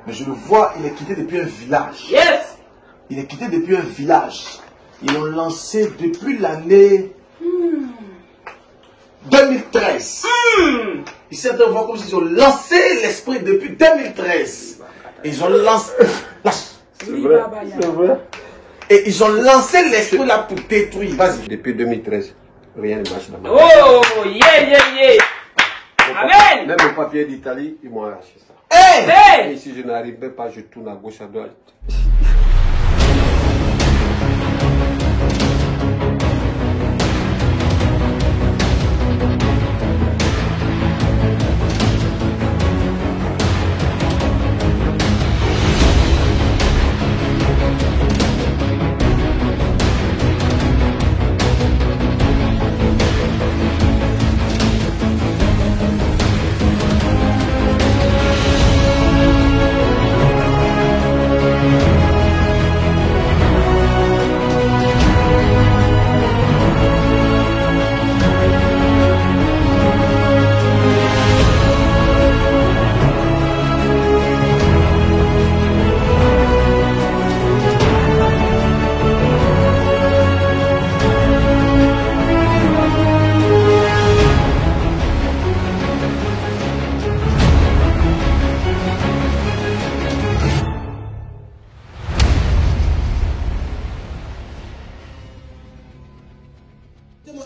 Mais je le vois, il est quitté depuis un village. Yes. Il est quitté depuis un village. Ils l'ont lancé depuis l'année 2013. Ici, on voit comme s'ils ont lancé l'esprit depuis 2013. Ils ont lancé... C'est vrai, c'est vrai. Et ils ont lancé l'esprit là pour détruire. Vas-y. Depuis 2013, rien ne marche dans ma vie. Oh, yeah. Amen. Même le papier d'Italie, ils m'ont arraché ça. Hey! Et si je n'arrivais pas, je tourne à gauche, à droite.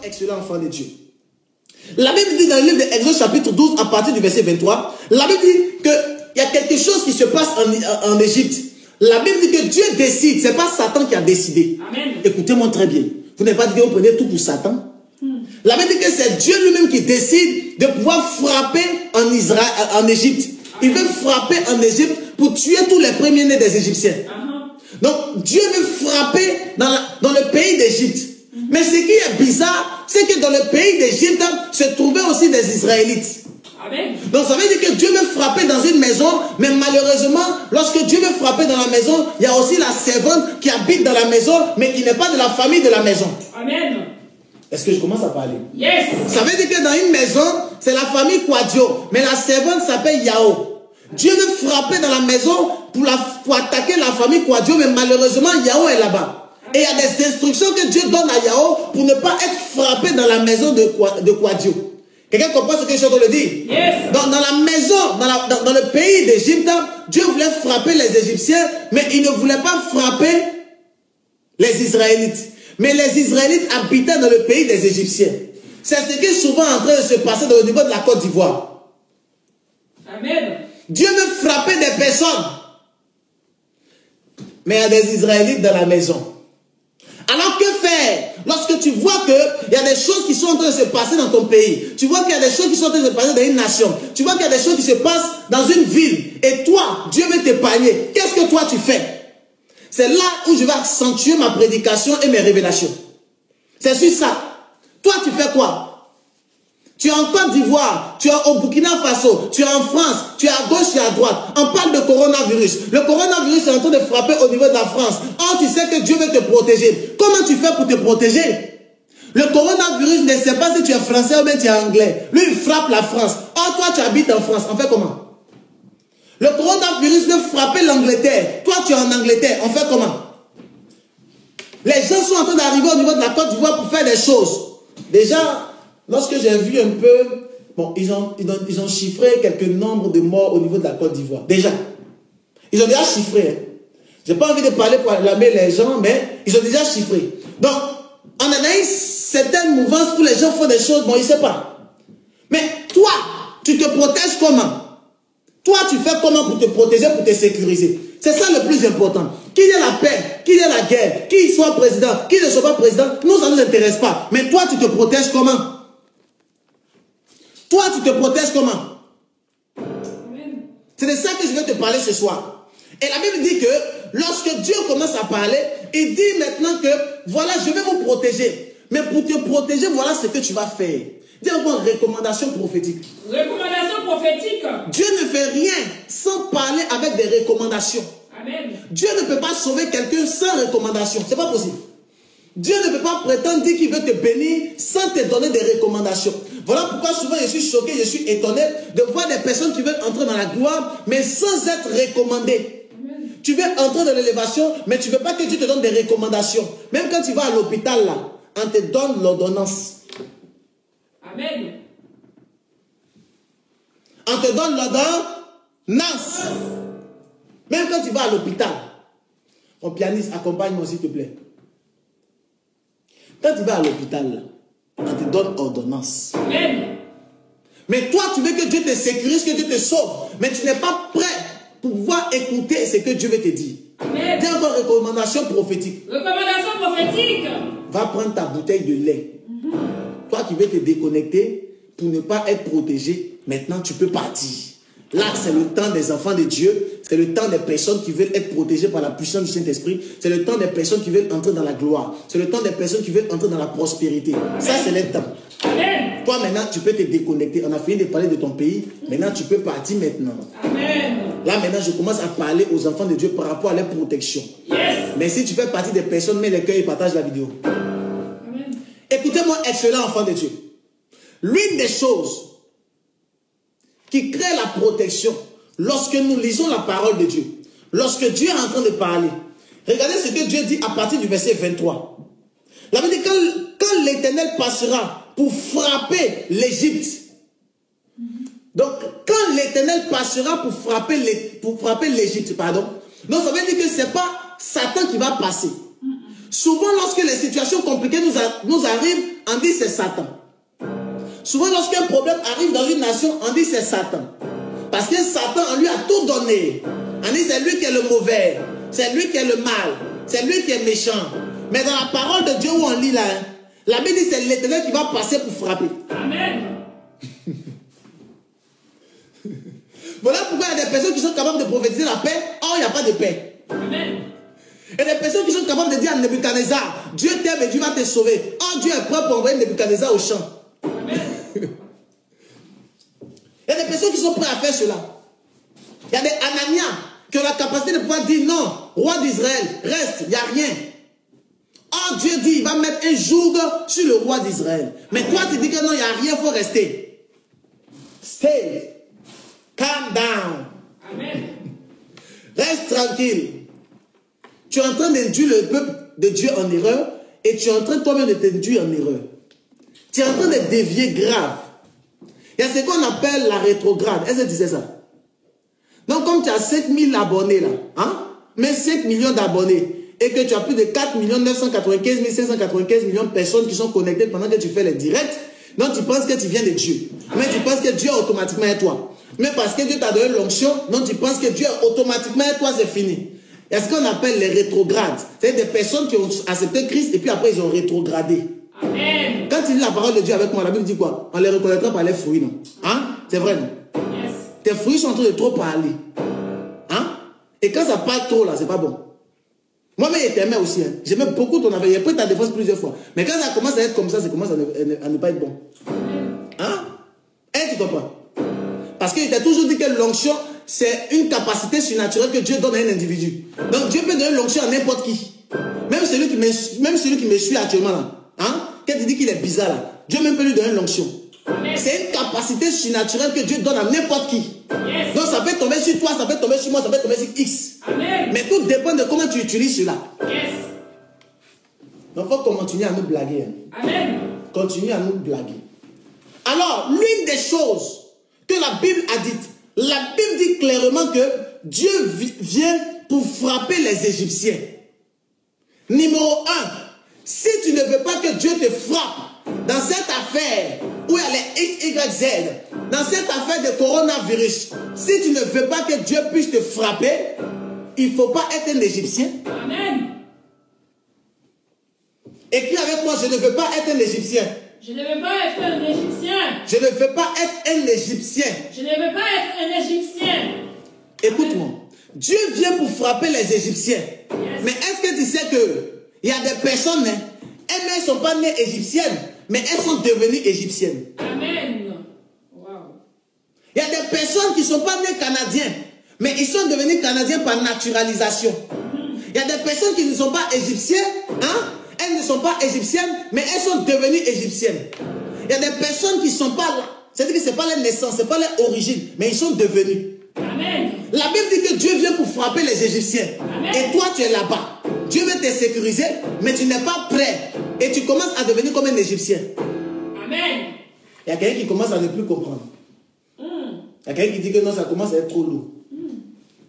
Excellent enfant de Dieu. La Bible dit dans le livre d'Exode chapitre 12 à partir du verset 23, la Bible dit qu'il y a quelque chose qui se passe en Égypte. La Bible dit que Dieu décide, ce n'est pas Satan qui a décidé. Écoutez-moi très bien. Vous n'avez pas dit que vous prenez tout pour Satan. La Bible dit que c'est Dieu lui-même qui décide de pouvoir frapper en Égypte. Il veut frapper en Égypte pour tuer tous les premiers-nés des Égyptiens. Donc Dieu veut frapper dans le pays d'Égypte. Mais ce qui est bizarre, c'est que dans le pays d'Égypte se trouvaient aussi des Israélites. Amen. Donc ça veut dire que Dieu veut frapper dans une maison, mais malheureusement, lorsque Dieu veut frapper dans la maison, il y a aussi la servante qui habite dans la maison, mais qui n'est pas de la famille de la maison. Amen. Est-ce que je commence à parler? Yes. Ça veut dire que dans une maison, c'est la famille Quadio, mais la servante s'appelle Yao. Dieu veut frapper dans la maison pour attaquer la famille Quadio, mais malheureusement, Yao est là-bas. Et il y a des instructions que Dieu donne à Yao pour ne pas être frappé dans la maison de Quadio. Quelqu'un comprend ce que je suis en train de dire? Yes. Dans la maison, dans le pays d'Égypte, Dieu voulait frapper les Égyptiens, mais il ne voulait pas frapper les Israélites. Mais les Israélites habitaient dans le pays des Égyptiens. C'est ce qui est souvent en train de se passer au niveau de la Côte d'Ivoire. Amen. Dieu veut frapper des personnes, mais il y a des Israélites dans la maison. Alors que faire lorsque tu vois qu'il y a des choses qui sont en train de se passer dans ton pays? Tu vois qu'il y a des choses qui sont en train de se passer dans une nation. Tu vois qu'il y a des choses qui se passent dans une ville. Et toi, Dieu veut t'épargner. Qu'est-ce que toi tu fais? C'est là où je vais accentuer ma prédication et mes révélations. C'est sur ça. Toi, tu fais quoi? Tu es en Côte d'Ivoire, tu es au Burkina Faso, tu es en France, tu es à gauche, tu es à droite. On parle de coronavirus. Le coronavirus est en train de frapper au niveau de la France. Or, tu sais que Dieu veut te protéger. Comment tu fais pour te protéger? Le coronavirus ne sait pas si tu es français ou bien tu es anglais. Lui, il frappe la France. Or, toi, tu habites en France. On fait comment? Le coronavirus veut frapper l'Angleterre. Toi, tu es en Angleterre. On fait comment? Les gens sont en train d'arriver au niveau de la Côte d'Ivoire pour faire des choses. Déjà, lorsque j'ai vu un peu, bon, ils ont chiffré quelques nombres de morts au niveau de la Côte d'Ivoire. Déjà. Ils ont déjà chiffré. Hein. Je n'ai pas envie de parler pour alarmer les gens, mais ils ont déjà chiffré. Donc, on a eu certaines mouvances où les gens font des choses, bon, ils ne savent pas. Mais toi, tu te protèges comment? Toi, tu fais comment pour te protéger, pour te sécuriser? C'est ça le plus important. Qu'il y ait la paix, qu'il y ait la guerre, qu'il soit président, qu'il ne soit pas président, nous, ça ne nous intéresse pas. Mais toi, tu te protèges comment? Toi, tu te protèges comment? C'est de ça que je vais te parler ce soir. Et la Bible dit que lorsque Dieu commence à parler, il dit maintenant que voilà, je vais vous protéger. Mais pour te protéger, voilà ce que tu vas faire. Dis-moi une recommandation prophétique. Recommandation prophétique. Dieu ne fait rien sans parler avec des recommandations. Amen. Dieu ne peut pas sauver quelqu'un sans recommandation. C'est pas possible. Dieu ne peut pas prétendre dire qu'il veut te bénir sans te donner des recommandations. Voilà pourquoi souvent je suis choqué, je suis étonné de voir des personnes qui veulent entrer dans la gloire, mais sans être recommandées. Tu veux entrer dans l'élévation, mais tu ne veux pas que Dieu te donne des recommandations. Même quand tu vas à l'hôpital, là, on te donne l'ordonnance. Amen. On te donne l'ordonnance. Même quand tu vas à l'hôpital. Mon pianiste, accompagne-moi s'il te plaît. Quand tu vas à l'hôpital, là, on te donne ordonnance. Amen. Mais toi, tu veux que Dieu te sécurise, que Dieu te sauve. Mais tu n'es pas prêt pour pouvoir écouter ce que Dieu veut te dire. Amen. Dis encore recommandation prophétique. Recommandation prophétique. Va prendre ta bouteille de lait. Toi qui veux te déconnecter pour ne pas être protégé, maintenant tu peux partir. Là, c'est le temps des enfants de Dieu. C'est le temps des personnes qui veulent être protégées par la puissance du Saint-Esprit. C'est le temps des personnes qui veulent entrer dans la gloire. C'est le temps des personnes qui veulent entrer dans la prospérité. Ça, c'est le temps. Amen. Toi, maintenant, tu peux te déconnecter. On a fini de parler de ton pays. Maintenant, tu peux partir maintenant. Amen. Là, maintenant, je commence à parler aux enfants de Dieu par rapport à leur protection. Yes. Mais si tu fais partie des personnes, mets les cœurs et partage la vidéo. Amen. Écoutez-moi, excellent enfant de Dieu. L'une des choses qui crée la protection, lorsque nous lisons la parole de Dieu, lorsque Dieu est en train de parler, regardez ce que Dieu dit à partir du verset 23. La Bible dit, quand l'Éternel passera pour frapper l'Égypte, donc quand l'Éternel passera pour frapper l'Égypte, pardon, donc ça veut dire que ce n'est pas Satan qui va passer. Souvent, lorsque les situations compliquées nous arrivent, on dit c'est Satan. Souvent, lorsqu'un problème arrive dans une nation, on dit c'est Satan. Parce que Satan, on lui a tout donné. On dit c'est lui qui est le mauvais, c'est lui qui est le mal, c'est lui qui est méchant. Mais dans la parole de Dieu où on lit là, la Bible dit c'est l'Éternel qui va passer pour frapper. Amen. Voilà pourquoi il y a des personnes qui sont capables de prophétiser la paix, or il n'y a pas de paix. Amen. Il y a des personnes qui sont capables de dire à Nebuchadnezzar, Dieu t'aime et Dieu va te sauver. Or Dieu est prêt pour envoyer Nebuchadnezzar au champ. Il y a des personnes qui sont prêtes à faire cela. Il y a des Ananias qui ont la capacité de pouvoir dire non, roi d'Israël, reste, il n'y a rien. Or Dieu dit, il va mettre un joug sur le roi d'Israël. Mais toi tu dis que non, il n'y a rien, il faut rester. Stay. Calm down. Amen. Reste tranquille. Tu es en train d'induire le peuple de Dieu en erreur et tu es en train toi-même de t'induire en erreur. Tu es en train de dévier grave. Il y a ce qu'on appelle la rétrograde. Est-ce que tu sais ça? Donc, comme tu as 5000 abonnés là, hein, mais 5 millions d'abonnés, et que tu as plus de 4 995 595 millions de personnes qui sont connectées pendant que tu fais les directs, donc tu penses que tu viens de Dieu. Mais tu penses que Dieu automatiquement est toi. Mais parce que Dieu t'a donné l'onction, donc tu penses que Dieu automatiquement est toi, c'est fini. Il y a ce qu'on appelle les rétrogrades. C'est des personnes qui ont accepté Christ et puis après ils ont rétrogradé. Amen. Quand tu lis la parole de Dieu avec moi, la Bible dit quoi? On les reconnaîtra par les fruits, non? Hein? C'est vrai, non? Yes. Tes fruits sont en train de trop parler. Hein? Et quand ça parle trop, là, c'est pas bon. Moi-même, je t'aimais aussi. Hein. J'aimais beaucoup ton affaire. J'ai pris ta défense plusieurs fois. Mais quand ça commence à être comme ça commence à ne pas être bon. Hein? Et tu comprends? Parce qu'il t'a toujours dit que l'onction, c'est une capacité surnaturelle que Dieu donne à un individu. Donc Dieu peut donner l'onction à n'importe qui. Même celui qui me suit actuellement là. Hein? Quand tu dis qu'il est bizarre là, Dieu même peut lui donner l'onction. C'est une capacité surnaturelle que Dieu donne à n'importe qui. Yes. Donc ça peut tomber sur toi, ça peut tomber sur moi, ça peut tomber sur X. Amen. Mais tout dépend de comment tu utilises cela. Yes. Donc il faut continuer à nous blaguer. Hein. Amen. Continue à nous blaguer. Alors, l'une des choses que la Bible a dites, la Bible dit clairement que Dieu vient pour frapper les Égyptiens. Numéro 1, si tu ne veux pas que Dieu te frappe dans cette affaire où il y a les X, Y, Z, dans cette affaire de coronavirus, si tu ne veux pas que Dieu puisse te frapper, il ne faut pas être un Égyptien. Amen. Écris avec moi, je ne veux pas être un Égyptien. Je ne veux pas être un Égyptien. Je ne veux pas être un Égyptien. Je ne veux pas être un Égyptien. Écoute-moi. Dieu vient pour frapper les Égyptiens. Yes. Mais est-ce que tu sais que il y a des personnes, hein, elles ne sont pas nées égyptiennes, mais elles sont devenues égyptiennes. Amen. Wow. Il y a des personnes qui ne sont pas nées canadiens, mais ils sont devenus canadiens par naturalisation. Il y a des personnes qui ne sont pas égyptiennes, hein? Elles ne sont pas égyptiennes, mais elles sont devenues égyptiennes. Il Il y a des personnes qui ne sont pas là. C'est-à-dire que ce n'est pas leur naissance, ce n'est pas leur origine, mais ils sont devenus. Amen. La Bible dit que Dieu vient pour frapper les Égyptiens. Amen. Et toi, tu es là-bas. Dieu veut te sécuriser, mais tu n'es pas prêt. Et tu commences à devenir comme un Égyptien. Amen. Il y a quelqu'un qui commence à ne plus comprendre. Il y a quelqu'un qui dit que non, ça commence à être trop lourd.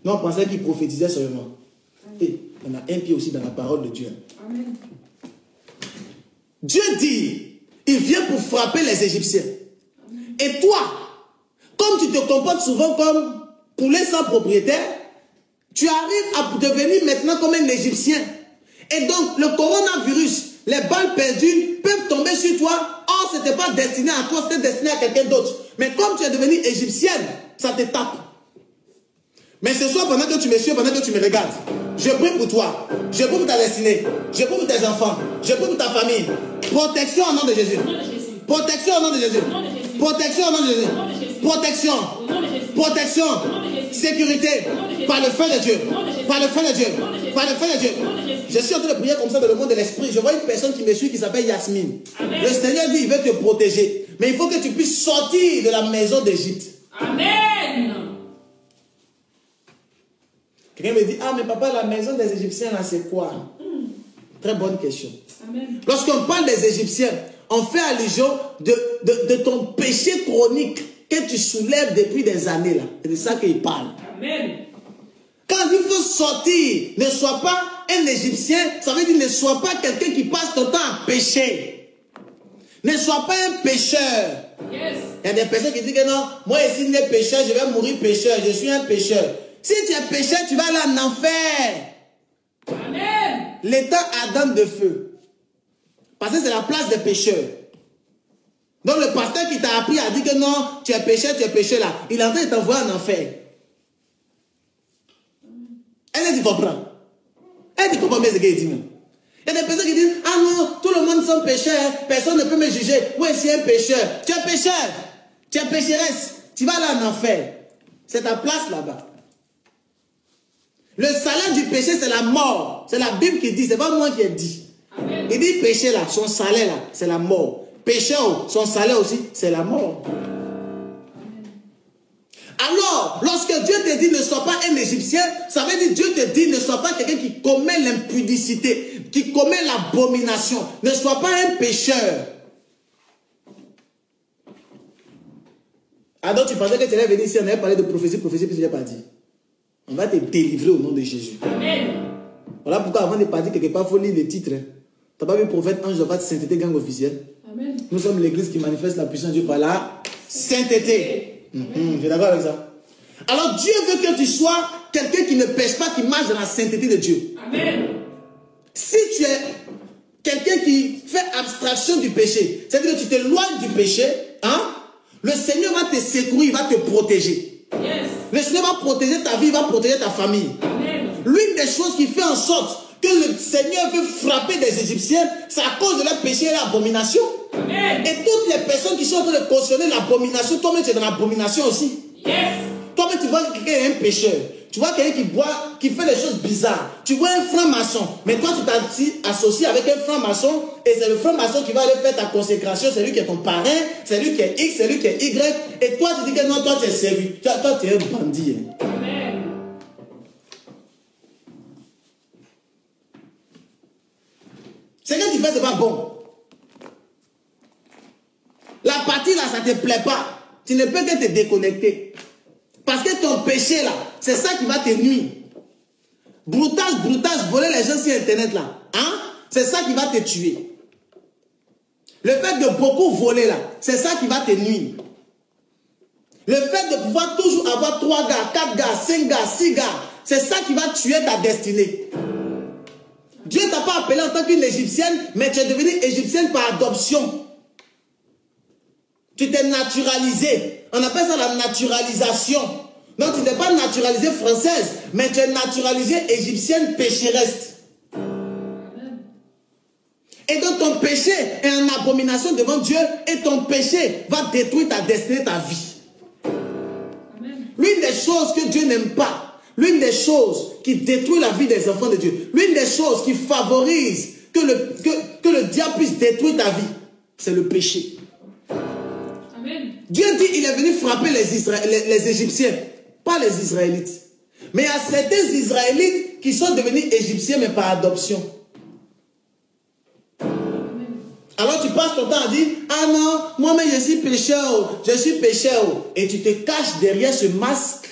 Non, on pensait qu'il prophétisait seulement. Et on a un pied aussi dans la parole de Dieu. Amen. Dieu dit, il vient pour frapper les Égyptiens. Et toi, comme tu te comportes souvent comme poulet sans propriétaire, tu arrives à devenir maintenant comme un Égyptien. Et donc, le coronavirus, les balles perdues peuvent tomber sur toi. Or, ce n'était pas destiné à toi, c'était destiné à quelqu'un d'autre. Mais comme tu es devenue égyptienne, ça te tape. Mais ce soir, pendant que tu me suis, pendant que tu me regardes, je prie pour toi. Je prie pour ta destinée. Je prie pour tes enfants. Je prie pour ta famille. Protection au nom de Jésus. Protection au nom de Jésus. Protection au nom de Jésus. Protection. Protection. Sécurité. Par le feu de Dieu. Par le feu de Dieu. Par le feu de Dieu. Je suis en train de prier comme ça dans le monde de l'esprit. Je vois une personne qui me suit qui s'appelle Yasmine. Le Seigneur dit il veut te protéger. Mais il faut que tu puisses sortir de la maison d'Égypte. Amen. Quelqu'un me dit, ah mais papa, la maison des Égyptiens là c'est quoi? Très bonne question. Lorsqu'on parle des Égyptiens, on fait allusion de ton péché chronique que tu soulèves depuis des années là. C'est de ça qu'il parle. Amen. Quand il faut sortir, ne sois pas un Égyptien, ça veut dire ne sois pas quelqu'un qui passe ton temps à pécher. Ne sois pas un pécheur. Yes. Il y a des personnes qui disent que non, moi ici je suis pécheur, je vais mourir pécheur, je suis un pécheur. Si tu es pécheur, tu vas aller en enfer. Amen. L'état Adam de feu. Parce que c'est la place des pécheurs. Donc le pasteur qui t'a appris a dit que non, tu es pécheur là. Il est en train de t'envoyer en enfer. Est-ce que tu comprends? Est-ce que tu comprends bien ce qu'il dit? Il y a des personnes qui disent, ah non, tout le monde sont pécheurs, personne ne peut me juger. Moi, je suis un pécheur. Tu es pécheur. Tu es pécheresse. Tu vas aller en enfer. C'est ta place là-bas. Le salaire du péché, c'est la mort. C'est la Bible qui dit, c'est pas moi qui ai dit. Amen. Il dit péché là, son salaire là, c'est la mort. Pécheur, son salaire aussi, c'est la mort. Alors, lorsque Dieu te dit ne sois pas un Égyptien, ça veut dire Dieu te dit ne sois pas quelqu'un qui commet l'impudicité, qui commet l'abomination. Ne sois pas un pécheur. Alors tu pensais que tu allais venir ici, on allait parler de prophétie, puis je n'ai pas dit. On va te délivrer au nom de Jésus. Amen. Voilà pourquoi avant de partir quelque part, il faut lire le titre. Tu n'as pas vu prophète ange de sainteté gang officiel. Amen. Nous sommes l'église qui manifeste la puissance de Dieu par la sainteté. Je suis d'accord avec ça. Alors Dieu veut que tu sois quelqu'un qui ne pêche pas, qui marche dans la sainteté de Dieu. Amen. Si tu es quelqu'un qui fait abstraction du péché, c'est-à-dire que tu t'éloignes du péché, hein, le Seigneur va te secourir, il va te protéger. Yes. Le Seigneur va protéger ta vie, il va protéger ta famille. Amen. L'une des choses qui fait en sorte que le Seigneur veut frapper des Égyptiens, c'est à cause de leur péché et l'abomination. Amen. Et toutes les personnes qui sont en train de cautionner l'abomination, toi-même tu es dans l'abomination aussi. Yes. Toi-même tu vois quelqu'un est un pécheur. Tu vois quelqu'un qui boit, qui fait des choses bizarres. Tu vois un franc-maçon. Mais toi tu t'es associé avec un franc-maçon et c'est le franc-maçon qui va aller faire ta consécration. C'est lui qui est ton parrain, c'est lui qui est X, c'est lui qui est Y. Et toi tu dis que non, toi tu es servi. Toi tu es un bandit. Amen. Ce que tu fais, c'est pas bon. La partie là, ça ne te plaît pas. Tu ne peux que te déconnecter. Parce que ton péché là, c'est ça qui va te nuire. Broutage, voler les gens sur internet là. Hein? C'est ça qui va te tuer. Le fait de beaucoup voler là, c'est ça qui va te nuire. Le fait de pouvoir toujours avoir 3 gars, 4 gars, 5 gars, 6 gars, c'est ça qui va tuer ta destinée. Dieu ne t'a pas appelé en tant qu'une Égyptienne, mais tu es devenue Égyptienne par adoption. Tu t'es naturalisé. On appelle ça la naturalisation. Non, tu n'es pas naturalisée française, mais tu es naturalisée égyptienne pécheresse. Et donc ton péché est en abomination devant Dieu et ton péché va détruire ta destinée, ta vie. L'une des choses que Dieu n'aime pas, l'une des choses qui détruit la vie des enfants de Dieu, l'une des choses qui favorise que le diable puisse détruire ta vie, c'est le péché. Amen. Dieu dit il est venu frapper les Égyptiens, pas les Israélites. Mais il y a certains Israélites qui sont devenus Égyptiens, mais par adoption. Alors tu passes ton temps à dire, ah non, moi-même je suis pécheur, je suis pécheur. Et tu te caches derrière ce masque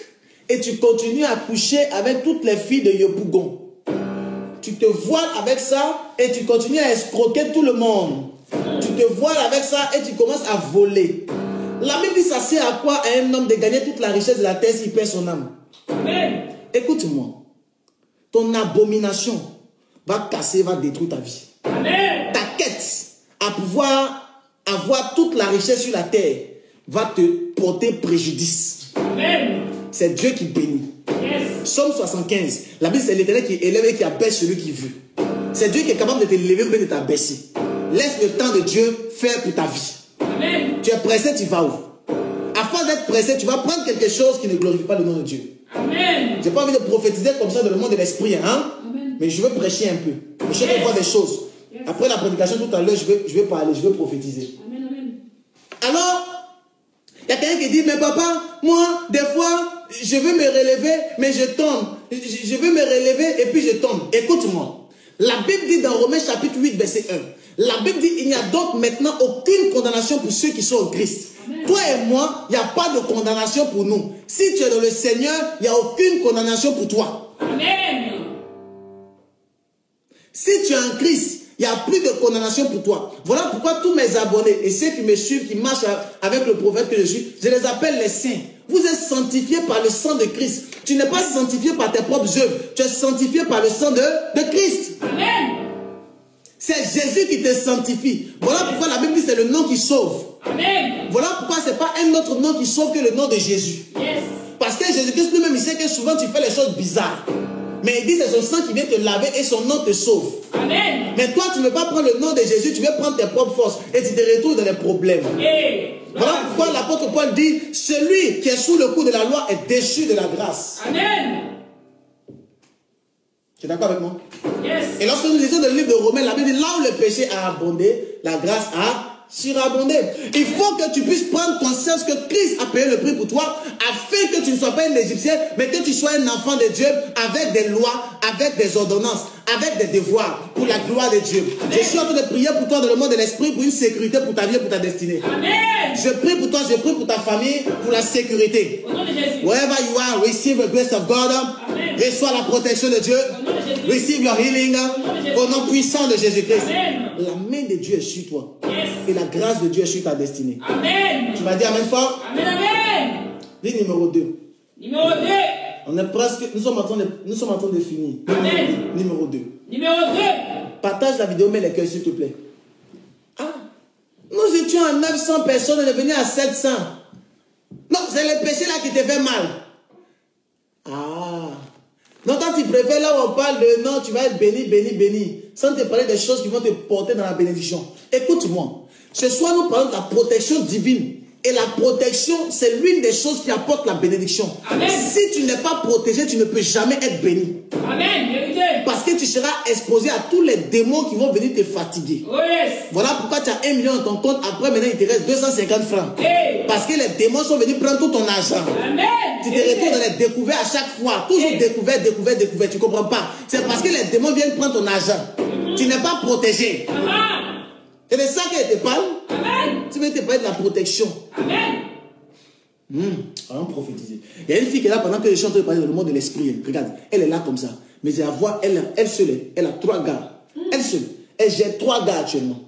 et tu continues à coucher avec toutes les filles de Yopougon. Tu te voiles avec ça et tu continues à escroquer tout le monde. Tu te voiles avec ça et tu commences à voler. La Bible dit, ça sert à quoi à un homme de gagner toute la richesse de la terre s'il perd son âme? Amen. Écoute-moi. Ton abomination va casser, va détruire ta vie. Amen. Ta quête à pouvoir avoir toute la richesse sur la terre va te porter préjudice. Amen. C'est Dieu qui bénit. Yes. Psaume 75. La Bible, c'est l'Éternel qui élève et qui abaisse celui qui veut. C'est Dieu qui est capable de t'élever ou de t'abaisser. Laisse le temps de Dieu faire pour ta vie. Amen. Tu es pressé, tu vas où? Afin d'être pressé, tu vas prendre quelque chose qui ne glorifie pas le nom de Dieu. Amen. Je n'ai pas envie de prophétiser comme ça dans le monde de l'esprit, hein? Amen. Mais je veux prêcher un peu. Je vais voir des choses. Yes. Après la prédication tout à l'heure, je vais parler, je vais prophétiser. Amen. Amen. Alors, il y a quelqu'un qui dit, mais papa, moi, des fois, je veux me relever, mais je tombe. Je veux me relever et puis je tombe. Écoute-moi. La Bible dit dans Romains chapitre 8, verset 1. La Bible dit, il n'y a donc maintenant aucune condamnation pour ceux qui sont en Christ. Amen. Toi et moi, il n'y a pas de condamnation pour nous. Si tu es dans le Seigneur, il n'y a aucune condamnation pour toi. Amen. Si tu es en Christ, il n'y a plus de condamnation pour toi. Voilà pourquoi tous mes abonnés et ceux qui me suivent, qui marchent avec le prophète que je suis, je les appelle les saints. Vous êtes sanctifiés par le sang de Christ. Tu n'es pas sanctifié par tes propres œuvres. Tu es sanctifié par le sang de Christ. Amen. C'est Jésus qui te sanctifie. Voilà pourquoi la Bible dit c'est le nom qui sauve. Amen. Voilà pourquoi ce n'est pas un autre nom qui sauve que le nom de Jésus. Yes. Parce que Jésus-Christ lui-même, il sait que souvent tu fais les choses bizarres. Mais il dit c'est son sang qui vient te laver et son nom te sauve. Amen. Mais toi, tu ne veux pas prendre le nom de Jésus, tu veux prendre tes propres forces et tu te retrouves dans les problèmes. Hey. Voilà pourquoi l'apôtre Paul dit, celui qui est sous le coup de la loi est déchu de la grâce. Amen. Tu es d'accord avec moi? Yes. Et lorsque nous lisons le livre de Romains, la Bible dit, là où le péché a abondé, la grâce a surabondé. Il faut que tu puisses prendre conscience que Christ a payé le prix pour toi, afin que tu ne sois pas un Égyptien, mais que tu sois un enfant de Dieu, avec des lois, avec des ordonnances, avec des devoirs, pour la gloire de Dieu. Amen. Je suis en train de prier pour toi dans le monde de l'esprit, pour une sécurité pour ta vie et pour ta destinée. Amen. Je prie pour toi, je prie pour ta famille, pour la sécurité. Au nom de Jésus. Wherever you are, receive the grace of God. Amen. Reçois la protection de Dieu. Au nom de Jésus. Receive your healing. Au nom puissant de Jésus-Christ. Amen. La main de Dieu est sur toi. Yes. Et la grâce de Dieu est sur ta destinée. Amen. Tu vas dire amen fort. Amen. Amen. Dis numéro 2. Numéro 2. On est presque, nous sommes en train de finir. Amen. Numéro 2. Numéro 2. Partage la vidéo, mets les cœurs s'il te plaît. Ah, nous étions à 900 personnes, on est venu à 700. Non, c'est le péché là qui te fait mal. Ah. Non, quand tu préfères là où on parle de non, tu vas être béni, béni, béni. Sans te parler des choses qui vont te porter dans la bénédiction. Écoute-moi. Ce soir, nous parlons de la protection divine. Et la protection, c'est l'une des choses qui apporte la bénédiction. Amen. Si tu n'es pas protégé, tu ne peux jamais être béni. Amen. Vérité. Parce que tu seras exposé à tous les démons qui vont venir te fatiguer. Oh yes. Voilà pourquoi tu as 1 million dans ton compte. Après, maintenant, il te reste 250 francs. Hey. Parce que les démons sont venus prendre tout ton argent. Amen. Tu te retrouves dans les découvertes à chaque fois. Toujours découvert, découvert, découvert. Tu ne comprends pas. C'est parce que les démons viennent prendre ton argent. Tu n'es pas protégé. C'est de ça qu'elle te parle. Amen. Tu veux te parler de la protection. Amen. On va prophétiser. Il y a une fille qui est là pendant que je suis en train de parler dans le monde de l'esprit. Regarde, elle est là comme ça. Mais elle voit, elle seule, elle a 3 gars. Elle seule. Elle gère 3 gars actuellement.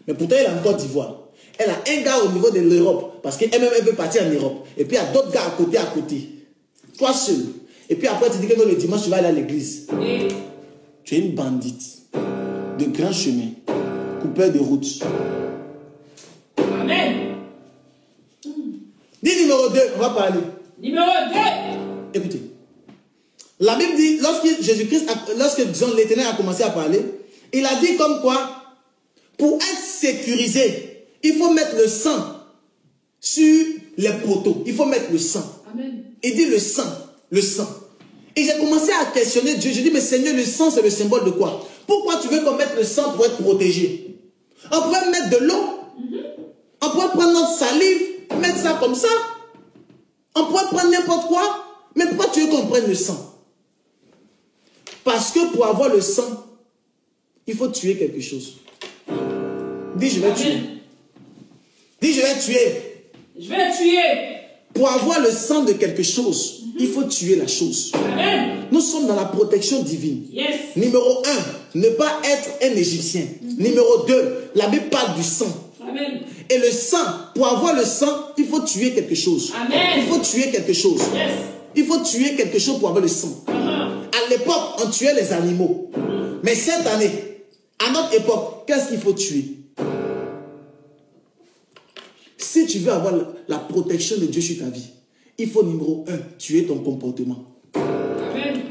Mais pourtant, elle est en Côte d'Ivoire. Elle a un gars au niveau de l'Europe. Parce qu'elle-même, elle veut partir en Europe. Et puis, il y a d'autres gars à côté. Toi seul. Et puis après, tu dis que non, le dimanche, tu vas aller à l'église. Tu es une bandite. De grands chemins. Coupeur de route. Amen. Dis numéro 2, on va parler. Numéro 2. Écoutez. La Bible dit, lorsque disons, l'Éternel a commencé à parler, il a dit comme quoi, pour être sécurisé, il faut mettre le sang sur les poteaux. Il faut mettre le sang. Amen. Il dit le sang, le sang. Et j'ai commencé à questionner Dieu. Je dis, mais Seigneur, le sang, c'est le symbole de quoi? Pourquoi tu veux qu'on mette le sang pour être protégé? On pourrait mettre de l'eau. On pourrait prendre notre salive mettre ça comme ça. On pourrait prendre n'importe quoi. Mais pourquoi tu veux qu'on prenne le sang? Parce que pour avoir le sang, il faut tuer quelque chose. Dis, je vais tuer. Dis, je vais tuer. Je vais tuer. Pour avoir le sang de quelque chose, il faut tuer la chose. Amen. Nous sommes dans la protection divine. Yes. Numéro 1, ne pas être un Égyptien. Numéro 2, la Bible parle du sang. Amen. Et le sang, pour avoir le sang, il faut tuer quelque chose. Amen. Il faut tuer quelque chose. Yes. Il faut tuer quelque chose pour avoir le sang. À l'époque, on tuait les animaux. Mais cette année, à notre époque, qu'est-ce qu'il faut tuer? Si tu veux avoir la protection de Dieu sur ta vie, il faut numéro 1, tuer ton comportement. Amen.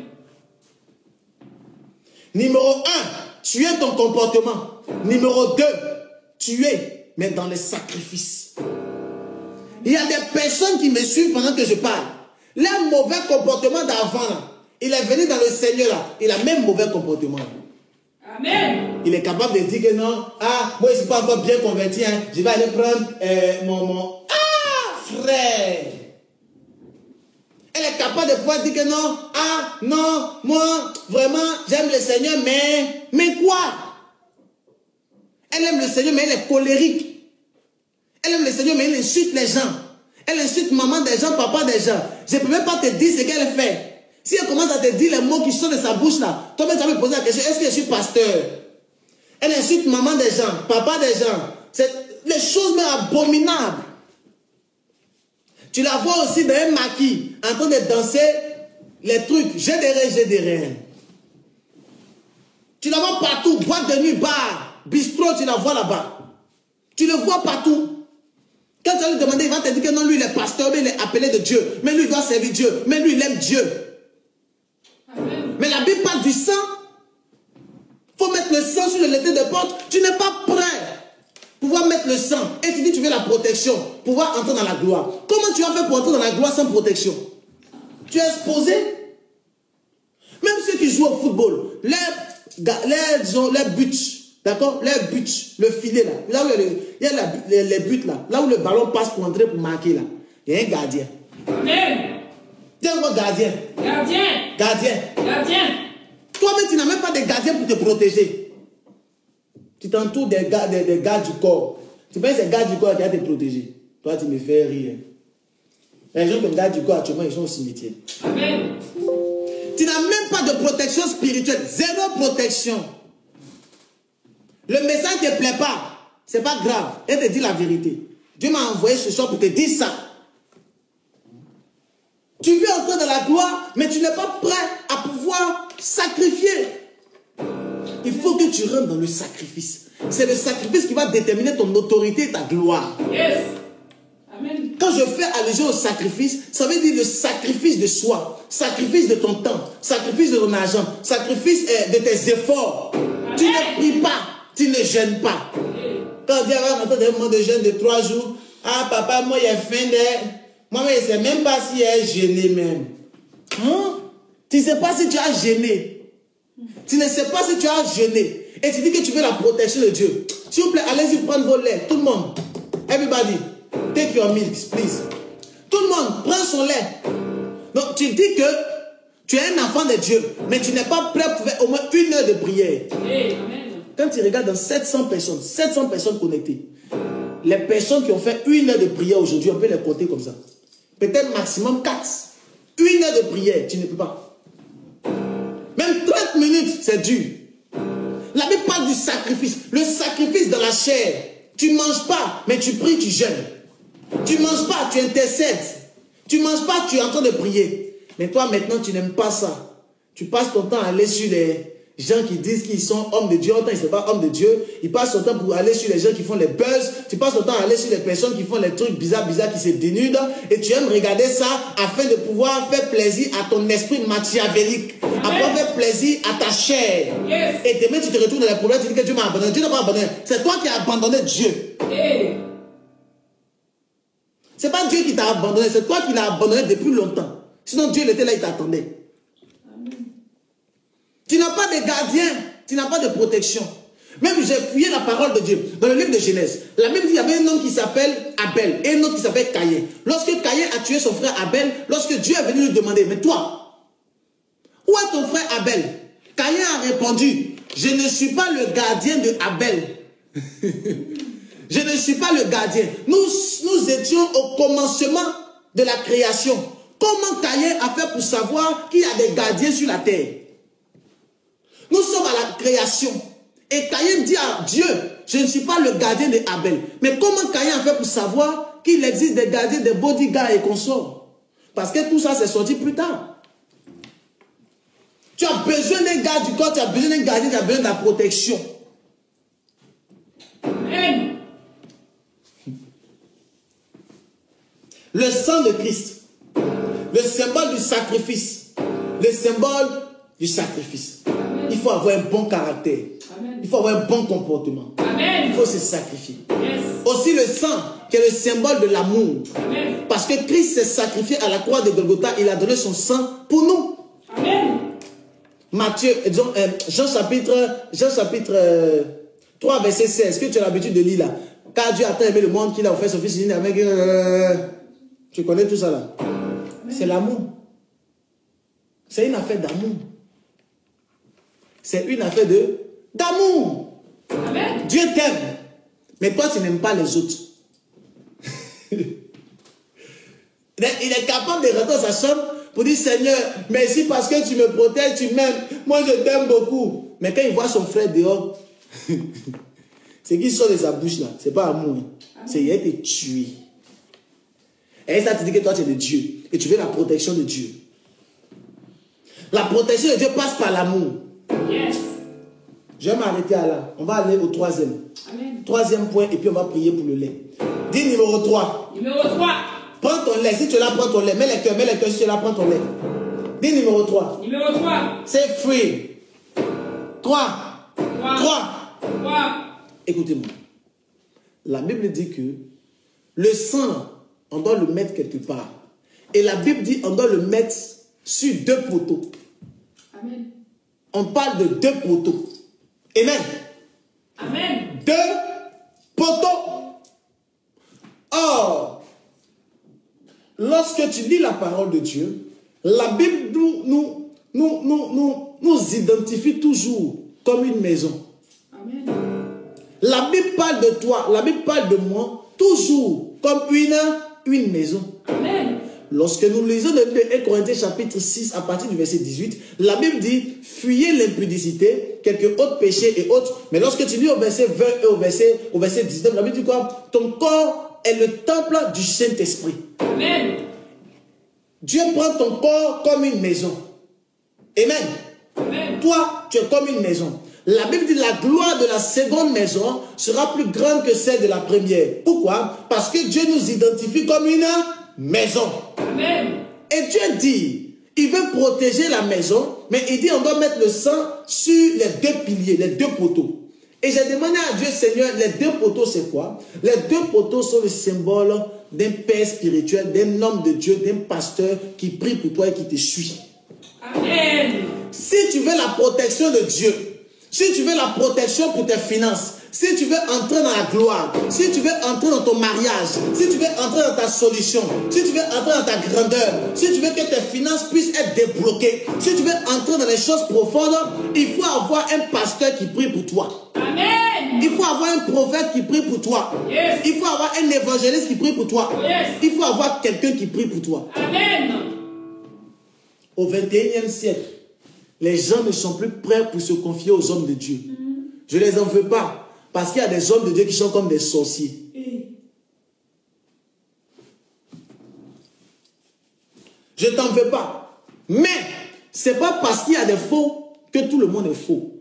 Numéro 1, tuer ton comportement. Numéro 2, tuer, mais dans les sacrifices. Il y a des personnes qui me suivent pendant que je parle. Leur mauvais comportement d'avant, là, il est venu dans le Seigneur, là, il a même mauvais comportement. Amen. Il est capable de dire que non, ah, moi je ne suis pas encore bien converti, hein, je vais aller prendre mon... Ah, frère! Elle est capable de pouvoir dire que non, ah, non, moi, vraiment, j'aime le Seigneur, mais quoi? Elle aime le Seigneur, mais elle est colérique. Elle aime le Seigneur, mais elle insulte les gens. Elle insulte maman des gens, papa des gens. Je ne peux même pas te dire ce qu'elle fait. Si elle commence à te dire les mots qui sortent de sa bouche là, toi-même tu vas me poser la question, est-ce que je suis pasteur? Elle insulte maman des gens, papa des gens. C'est les choses même abominables. Tu la vois aussi dans un maquis, en train de danser les trucs. J'ai des reins. Tu la vois partout, boîte de nuit, bar, bistrot, tu la vois là-bas. Tu le vois partout. Quand tu vas lui demander, il va te dire que non, lui il est pasteur, lui il est appelé de Dieu. Mais lui il doit servir Dieu. Mais lui il aime Dieu. Amen. Mais la Bible parle du sang. Il faut mettre le sang sur le lettre de porte. Tu n'es pas prêt pour pouvoir mettre le sang. Et tu dis tu veux la protection, pour pouvoir entrer dans la gloire. Comment tu vas faire pour entrer dans la gloire sans protection? Tu es exposé. Même ceux qui jouent au football, les buts, d'accord? Les buts, le filet là, où il y a les buts là où le ballon passe pour entrer pour marquer là, il y a un gardien. Amen. Tu es un gardien. Gardien. Gardien. Gardien. Toi-même, tu n'as même pas de gardien pour te protéger. Tu t'entoures des gars du corps. Tu penses que c'est les gars du corps qui vont te protéger. Toi, tu me fais rire. Les gens comme gars du corps, actuellement, ils sont au cimetière. Amen. Tu n'as même pas de protection spirituelle. Zéro protection. Le message ne te plaît pas. Ce n'est pas grave. Elle te dit la vérité. Dieu m'a envoyé ce soir pour te dire ça. Tu veux entrer dans la gloire, mais tu n'es pas prêt à pouvoir sacrifier. Il faut que tu rentres dans le sacrifice. C'est le sacrifice qui va déterminer ton autorité et ta gloire. Yes. Amen. Quand je fais allusion au sacrifice, ça veut dire le sacrifice de soi, sacrifice de ton temps, sacrifice de ton argent, sacrifice de tes efforts. Amen. Tu ne pries pas, tu ne jeûnes pas. Quand Dieu va rentrer dans un moment de jeûne de 3 jours, ah papa, moi il y a faim de... Moi, je ne sais même pas si elle est gênée même. Hein? Tu ne sais pas si tu as gêné. Tu ne sais pas si tu as gêné. Et tu dis que tu veux la protection de Dieu. S'il vous plaît, allez-y prendre vos laits. Tout le monde. Everybody. Take your milk, please. Tout le monde, prends son lait. Donc, tu dis que tu es un enfant de Dieu. Mais tu n'es pas prêt pour faire au moins 1 heure de prière. Amen. Quand tu regardes dans 700 personnes connectées, les personnes qui ont fait 1 heure de prière aujourd'hui, on peut les compter comme ça. Peut-être maximum 4. 1 heure de prière, tu ne peux pas. Même 30 minutes, c'est dur. La Bible parle du sacrifice. Le sacrifice dans la chair. Tu ne manges pas, mais tu pries, tu jeûnes. Tu ne manges pas, tu intercèdes. Tu ne manges pas, tu es en train de prier. Mais toi, maintenant, tu n'aimes pas ça. Tu passes ton temps à aller sur les gens qui disent qu'ils sont hommes de Dieu. Autant ils ne sont pas hommes de Dieu. Ils passent son temps pour aller sur les gens qui font les buzz. Tu passes ton temps à aller sur les personnes qui font les trucs bizarres qui se dénudent. Et tu aimes regarder ça afin de pouvoir faire plaisir à ton esprit machiavélique. Afin de faire plaisir à ta chair. Yes. Et demain tu te retrouves dans les problèmes. Tu dis que Dieu m'a abandonné. Dieu n'a pas abandonné. C'est toi qui as abandonné Dieu. Hey. C'est pas Dieu qui t'a abandonné. C'est toi qui l'as abandonné depuis longtemps. Sinon Dieu il était là, il t'attendait. Tu n'as pas de gardien, tu n'as pas de protection. Même j'ai fouillé la parole de Dieu. Dans le livre de Genèse, la Bible dit qu'il y avait un homme qui s'appelle Abel et un autre qui s'appelle Caïn. Lorsque Caïn a tué son frère Abel, lorsque Dieu est venu lui demander, mais toi, où est ton frère Abel? Caïn a répondu, je ne suis pas le gardien de Abel. Je ne suis pas le gardien. Nous étions au commencement de la création. Comment Caïn a fait pour savoir qu'il y a des gardiens sur la terre? Nous sommes à la création. Et Caïn dit à Dieu, je ne suis pas le gardien de Abel. Mais comment Caïn a fait pour savoir qu'il existe des gardiens, des bodyguards et consorts? Parce que tout ça s'est sorti plus tard. Tu as besoin d'un garde du corps, tu as besoin d'un gardien, tu as besoin de la protection. Amen. Le sang de Christ, le symbole du sacrifice, le symbole du sacrifice. Amen. Il faut avoir un bon caractère. Amen. Il faut avoir un bon comportement. Amen. Il faut se sacrifier. Yes. Aussi le sang, qui est le symbole de l'amour. Amen. Parce que Christ s'est sacrifié à la croix de Golgotha, il a donné son sang pour nous. Amen. Jean chapitre 3, verset 16, que tu as l'habitude de lire là. Car Dieu a tant aimé le monde qu'il a offert son fils unique avec... tu connais tout ça là? C'est l'amour. C'est une affaire d'amour. C'est une affaire d'amour. Amen. Dieu t'aime. Mais toi, tu n'aimes pas les autres. Il est capable de rentrer dans sa chambre pour dire, Seigneur, merci parce que tu me protèges, tu m'aimes. Moi, je t'aime beaucoup. Mais quand il voit son frère dehors, ce qui sort de sa bouche là, c'est pas amour. C'est il a été tué. Et ça te dit que toi, tu es de Dieu. Et tu veux la protection de Dieu. La protection de Dieu passe par l'amour. Yes. Je vais m'arrêter à là. On va aller au troisième. Amen. Troisième point, et puis on va prier pour le lait. Dis numéro 3. Numéro 3. Prends ton lait. Si tu l'as, prends ton lait. Mets les cœurs. Si tu l'as, prends ton lait. Dis numéro 3. Numéro 3. C'est free. 3. 3. Écoutez-moi. La Bible dit que le sang, on doit le mettre quelque part. Et la Bible dit on doit le mettre sur 2 poteaux. Amen. On parle de 2 poteaux. Amen. Amen. 2 poteaux. Or, lorsque tu lis la parole de Dieu, la Bible nous identifie toujours comme une maison. Amen. La Bible parle de toi, la Bible parle de moi, toujours comme une maison. Amen. Lorsque nous lisons le 1 Corinthiens chapitre 6 à partir du verset 18, la Bible dit, fuyez l'impudicité, quelques autres péchés et autres. Mais lorsque tu lis au verset 20 et au verset 19, la Bible dit quoi? Ton corps est le temple du Saint-Esprit. Amen. Dieu prend ton corps comme une maison. Amen. Amen. Toi, tu es comme une maison. La Bible dit la gloire de la seconde maison sera plus grande que celle de la première. Pourquoi? Parce que Dieu nous identifie comme une maison. Amen. Et Dieu dit, il veut protéger la maison, mais il dit on doit mettre le sang sur les 2 piliers, les 2 poteaux. Et j'ai demandé à Dieu, Seigneur, les 2 poteaux c'est quoi? Les 2 poteaux sont le symbole d'un père spirituel, d'un homme de Dieu, d'un pasteur qui prie pour toi et qui te suit. Amen. Si tu veux la protection de Dieu, si tu veux la protection pour tes finances, si tu veux entrer dans la gloire, si tu veux entrer dans ton mariage, si tu veux entrer dans ta solution, si tu veux entrer dans ta grandeur, si tu veux que tes finances puissent être débloquées, si tu veux entrer dans les choses profondes, il faut avoir un pasteur qui prie pour toi. Amen. Il faut avoir un prophète qui prie pour toi. Yes. Il faut avoir un évangéliste qui prie pour toi. Yes. Il faut avoir quelqu'un qui prie pour toi. Amen. Au 21e siècle, les gens ne sont plus prêts pour se confier aux hommes de Dieu. Je ne les en veux pas. Parce qu'il y a des hommes de Dieu qui sont comme des sorciers. Je ne t'en veux pas. Mais, ce n'est pas parce qu'il y a des faux que tout le monde est faux.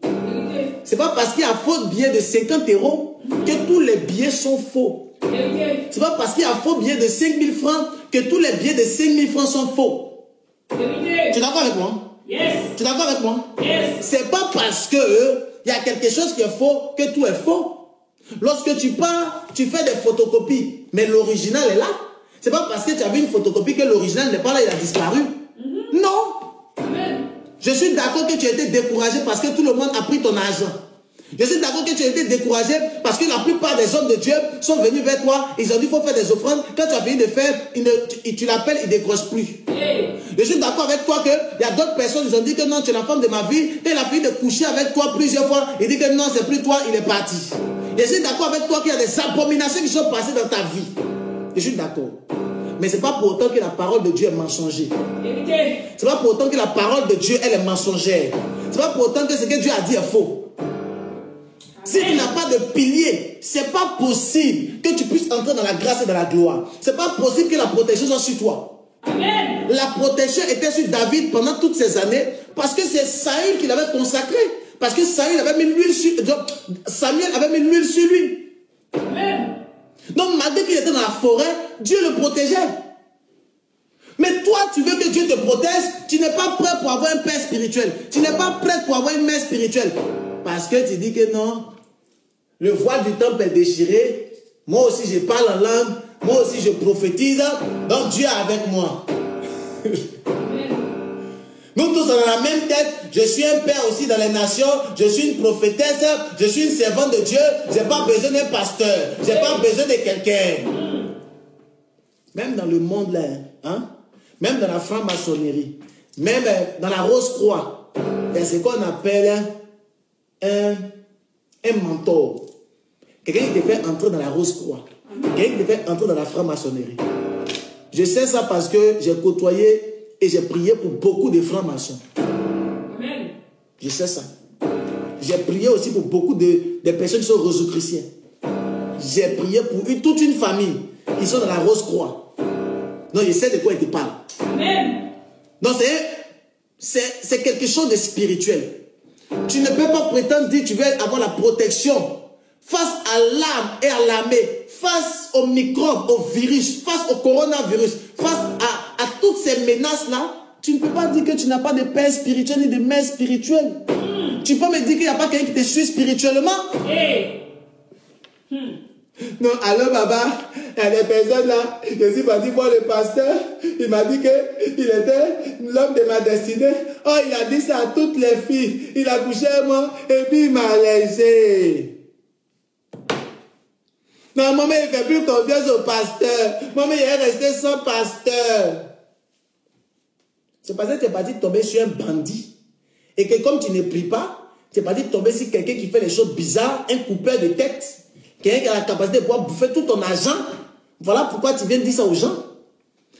Ce n'est pas parce qu'il y a faux billet de 50 € que tous les billets sont faux. Ce n'est pas parce qu'il y a faux billet de 5 000 francs que tous les billets de 5 000 francs sont faux. Tu es d'accord avec moi? Yes. Tu es d'accord avec moi? Yes. C'est pas parce que il y a quelque chose qui est faux que tout est faux. Lorsque tu pars, tu fais des photocopies, mais l'original est là. C'est pas parce que tu as vu une photocopie que l'original n'est pas là, il a disparu. Non. Amen. Je suis d'accord que tu as été découragé parce que tout le monde a pris ton argent. Je suis d'accord que tu as été découragé parce que la plupart des hommes de Dieu sont venus vers toi. Ils ont dit qu'il faut faire des offrandes. Quand tu as fini de faire, tu l'appelles, il ne décroche plus. Je suis d'accord avec toi qu'il y a d'autres personnes qui ont dit que non, tu es la femme de ma vie. Et il a fini de coucher avec toi plusieurs fois. Il dit que non, c'est plus toi, il est parti. Je suis d'accord avec toi qu'il y a des abominations qui sont passées dans ta vie. Je suis d'accord. Mais ce n'est pas pour autant que la parole de Dieu est mensongère. Ce n'est pas pour autant que la parole de Dieu elle est mensongère. Ce n'est pas pour autant que ce que Dieu a dit est faux. Si tu n'as pas de pilier, ce n'est pas possible que tu puisses entrer dans la grâce et dans la gloire. Ce n'est pas possible que la protection soit sur toi. Amen. La protection était sur David pendant toutes ces années parce que c'est Saül qui l'avait consacré. Parce que Samuel avait mis l'huile sur lui. Amen. Donc malgré qu'il était dans la forêt, Dieu le protégeait. Mais toi, tu veux que Dieu te protège, tu n'es pas prêt pour avoir un père spirituel. Tu n'es pas prêt pour avoir une mère spirituelle. Parce que tu dis que non, le voile du temple est déchiré. Moi aussi, je parle en langue. Moi aussi, je prophétise. Donc Dieu est avec moi. Nous tous, on a la même tête. Je suis un père aussi dans les nations. Je suis une prophétesse. Je suis une servante de Dieu. Je n'ai pas besoin d'un pasteur. Je n'ai pas besoin de quelqu'un. Même dans le monde là, hein? Même dans la franc-maçonnerie, même dans la Rose-Croix, il y a ce qu'on appelle un mentor. Quelqu'un qui te fait entrer dans la Rose-Croix. Quelqu'un qui te fait entrer dans la franc-maçonnerie. Je sais ça parce que j'ai côtoyé et j'ai prié pour beaucoup de francs-maçons. Amen. Je sais ça. J'ai prié aussi pour beaucoup de personnes qui sont rosicruciennes. J'ai prié pour toute une famille qui sont dans la Rose-Croix. Donc je sais de quoi il te parle. Amen. Donc c'est quelque chose de spirituel. Tu ne peux pas prétendre dire que tu veux avoir la protection face à l'âme et à l'armée, face aux microbes, aux virus, face au coronavirus, face à toutes ces menaces-là. Tu ne peux pas dire que tu n'as pas de père spirituel ni de mère spirituelle. Tu peux me dire qu'il n'y a pas quelqu'un qui te suit spirituellement? Non, alors Baba, il y a des personnes là, je suis parti voir le pasteur, il m'a dit qu'il était l'homme de ma destinée. Oh, il a dit ça à toutes les filles, il a couché à moi et puis il m'a laissé. Non, maman, il ne fait plus confiance au pasteur. Maman, il est resté sans pasteur. C'est parce que tu es parti tomber sur un bandit et que comme tu ne pries pas, tu es parti tomber sur quelqu'un qui fait des choses bizarres, un coupeur de tête. Quelqu'un qui a la capacité de pouvoir bouffer tout ton argent. Voilà pourquoi tu viens de dire ça aux gens.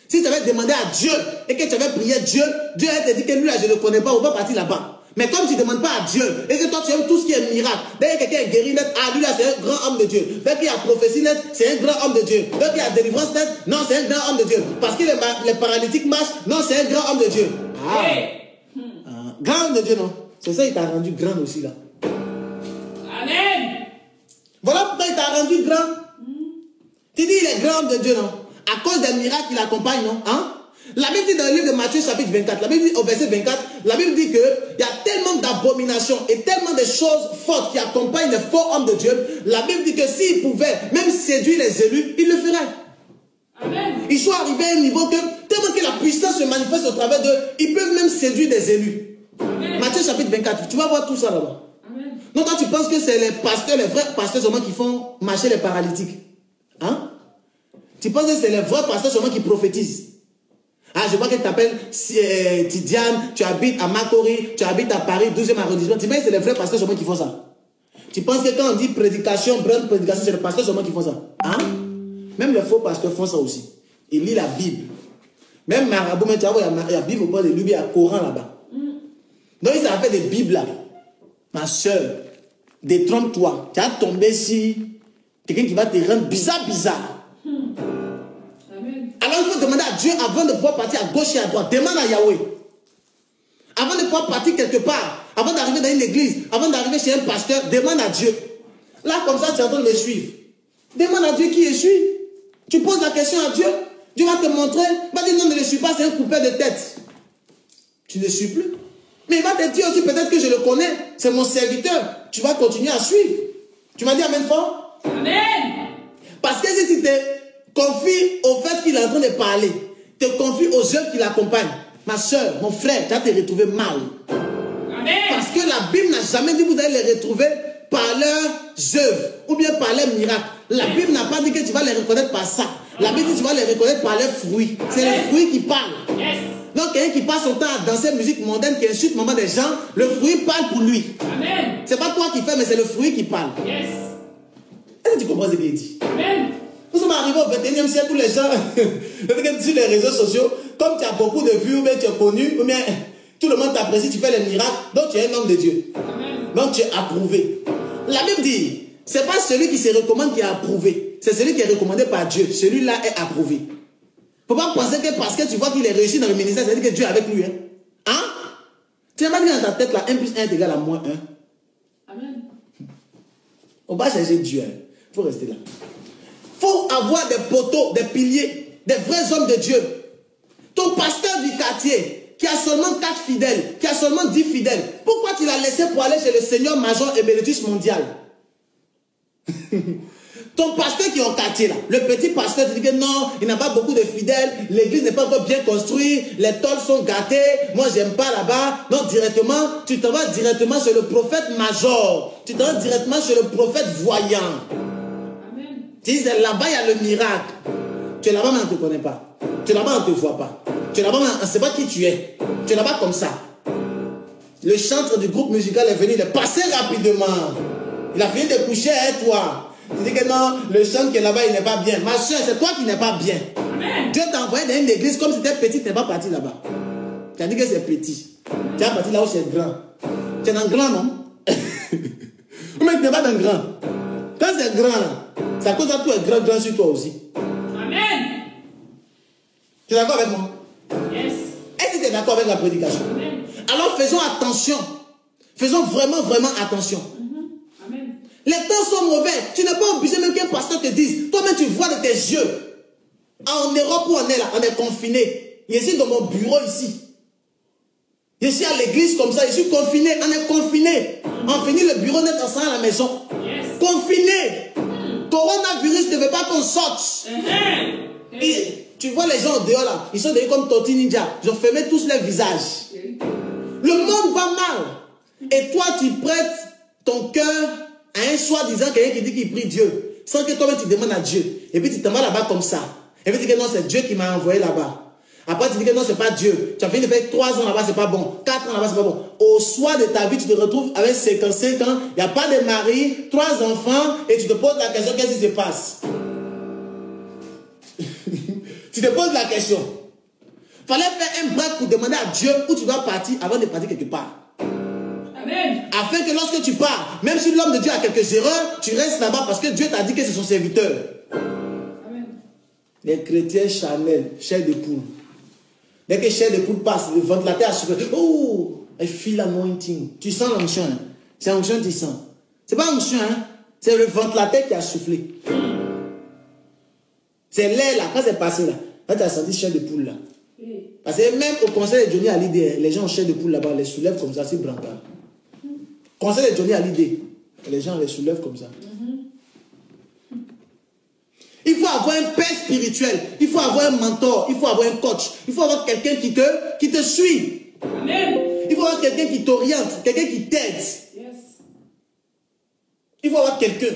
Si tu avais demandé à Dieu et que tu avais prié Dieu, Dieu allait te dire que lui là, je ne le connais pas, on va partir là-bas. Mais comme tu ne demandes pas à Dieu et que toi tu aimes tout ce qui est miracle, dès que quelqu'un est guéri net, ah lui là c'est un grand homme de Dieu. Dès qu'il y a prophétie net, c'est un grand homme de Dieu. Dès qu'il y a délivrance net, non c'est un grand homme de Dieu. Parce que les paralytiques marchent, non c'est un grand homme de Dieu. Grand homme de Dieu non. C'est ça il t'a rendu grand aussi là. Amen. Voilà pourquoi il t'a rendu grand. Tu dis il est grand homme de Dieu, non? À cause des miracles qui l'accompagnent, non? Hein? La Bible dit dans le livre de Matthieu chapitre 24, la Bible dit au verset 24, la Bible dit qu'il y a tellement d'abominations et tellement de choses fortes qui accompagnent les faux hommes de Dieu. La Bible dit que s'il pouvait même séduire les élus, il le ferait. Amen. Ils sont arrivés à un niveau que, tellement que la puissance se manifeste au travers d'eux, ils peuvent même séduire des élus. Amen. Matthieu chapitre 24, tu vas voir tout ça là-bas. Donc quand tu penses que c'est les pasteurs, les vrais pasteurs seulement qui font marcher les paralytiques. Hein? Tu penses que c'est les vrais pasteurs seulement qui prophétisent. Ah, je vois que tu t'appelles Tidiane, tu habites à Makori, tu habites à Paris, 12e arrondissement. Tu penses que c'est les vrais pasteurs seulement qui font ça. Tu penses que quand on dit prédication, brand prédication, c'est les pasteurs seulement qui font ça. Hein? Même les faux pasteurs font ça aussi. Ils lisent la Bible. Même Marabout, tu vois, il y a la Bible au bord de lui, il y a le Coran là-bas. Donc ils avaient des Bibles là. Ma soeur, détrompe-toi. Tu as tombé sur quelqu'un qui va te rendre bizarre. Amen. Alors il faut demander à Dieu avant de pouvoir partir à gauche et à droite. Demande à Yahweh. Avant de pouvoir partir quelque part, avant d'arriver dans une église, avant d'arriver chez un pasteur, demande à Dieu. Là, comme ça, tu es en train de me suivre. Demande à Dieu qui je suis. Tu poses la question à Dieu. Dieu va te montrer. Il va dire non, ne le suis pas, c'est un coupeur de tête. Tu ne suis plus. Mais il va te dire aussi peut-être que je le connais. C'est mon serviteur. Tu vas continuer à suivre. Tu m'as dit amen fort? Amen. Parce que si tu te confies au fait qu'il est en train de parler, te confies aux œuvres qui l'accompagnent, ma soeur, mon frère, tu vas te retrouver mal. Amen. Parce que la Bible n'a jamais dit que vous allez les retrouver par leurs œuvres ou bien par leurs miracles. La Bible n'a pas dit que tu vas les reconnaître par ça. La Bible dit que tu vas les reconnaître par leurs fruits. C'est les fruits qui parlent. Yes. Donc quelqu'un qui passe son temps à danser musique mondaine, qui insulte moment des gens, le fruit parle pour lui. Amen. C'est pas toi qui fais, mais c'est le fruit qui parle. Yes. Est-ce que tu comprends ce qu'il dit? Amen. Nous sommes arrivés au 21e siècle où les gens, sur les réseaux sociaux, comme tu as beaucoup de vues, ou bien tu es connu, ou bien tout le monde t'apprécie, tu fais les miracles, donc tu es un homme de Dieu. Amen. Donc tu es approuvé. La Bible dit, c'est pas celui qui se recommande qui est approuvé, c'est celui qui est recommandé par Dieu. Celui-là est approuvé. Faut pas penser que parce que tu vois qu'il est réussi dans le ministère, ça veut dire que Dieu est avec lui. Hein? Tu n'as pas dit dans ta tête là, 1 plus 1 est égal à moins 1. Amen. On va chercher Dieu. Il faut rester là. Il faut avoir des poteaux, des piliers, des vrais hommes de Dieu. Ton pasteur du quartier, qui a seulement 4 fidèles, qui a seulement 10 fidèles, pourquoi tu l'as laissé pour aller chez le Seigneur Major Emeritus mondial? Ton pasteur qui est au quartier là, le petit pasteur te dit que non, il n'a pas beaucoup de fidèles, l'église n'est pas encore bien construite, les tôles sont gâtées, moi j'aime pas là-bas. Donc directement, tu t'en vas directement sur le prophète Major, tu t'en vas directement sur le prophète voyant. Amen. Tu dis là-bas il y a le miracle. Tu es là-bas mais on ne te connaît pas. Tu es là-bas on ne te voit pas. Tu es là-bas mais on ne sait pas qui tu es. Tu es là-bas comme ça. Le chanteur du groupe musical est venu, il est passé rapidement. Il a fini de coucher avec toi. Tu dis que non, le chant qui est là-bas, il n'est pas bien. Ma soeur, c'est toi qui n'es pas bien. Amen. Dieu t'a envoyé dans une église comme si c'était petit, tu n'es pas parti là-bas. Tu as dit que c'est petit. Tu es parti là où c'est grand. Tu es dans le grand, non? Mais tu n'es pas dans le grand. Quand c'est grand, là, c'est à cause de toi, grand, grand sur toi aussi. Amen. Tu es d'accord avec moi? Yes. Est-ce que tu es d'accord avec la prédication? Amen. Alors faisons attention. Faisons vraiment, vraiment attention. Amen. Les temps sont mauvais. Tu n'es pas obligé même qu'un pasteur te dise. Toi-même, tu vois de tes yeux. En Europe où on est là, on est confiné. Je suis dans mon bureau ici. Je suis à l'église comme ça, je suis confiné. On est confiné. On finit le bureau net ensemble à la maison. Yes. Confiné. Coronavirus ne veut pas qu'on sorte. Et tu vois les gens dehors là, ils sont devenus comme Tortue Ninja. Ils ont fermé tous leurs visages. Le monde va mal. Et toi, tu prêtes ton cœur à un soi-disant quelqu'un qui dit qu'il prie Dieu. Sans que toi-même tu demandes à Dieu. Et puis tu t'en vas là-bas comme ça. Et puis tu dis que non, c'est Dieu qui m'a envoyé là-bas. Après tu dis que non, c'est pas Dieu. Tu as fini de faire 3 ans là-bas, c'est pas bon. 4 ans là-bas, c'est pas bon. Au soir de ta vie, tu te retrouves avec 55 ans. Il n'y a pas de mari, 3 enfants. Et tu te poses la question, qu'est-ce qui se passe? Tu te poses la question. Fallait faire un break pour demander à Dieu où tu dois partir avant de partir quelque part. Amen. Afin que lorsque tu pars, même si l'homme de Dieu a quelques erreurs, tu restes là-bas parce que Dieu t'a dit que c'est son serviteur. Amen. Les chrétiens charnels, chair de poule. Dès que chair de poule passe, le ventilateur a soufflé. Oh, I feel anointing. Tu sens l'onction. Hein? C'est l'onction que tu sens. C'est pas l'onction, hein? C'est le ventilateur qui a soufflé. C'est l'air là, quand c'est passé là. Quand tu as senti chair de poule là. Parce que même au conseil de Johnny Hallyday, les gens ont chair de poule là-bas, les soulèvent comme ça, c'est brancard. Conseil de Johnny Hallyday, les gens les soulèvent comme ça. Il faut avoir un père spirituel, il faut avoir un mentor, il faut avoir un coach, il faut avoir quelqu'un qui te suit. Amen. Il faut avoir quelqu'un qui t'oriente, quelqu'un qui t'aide. Yes. Il faut avoir quelqu'un.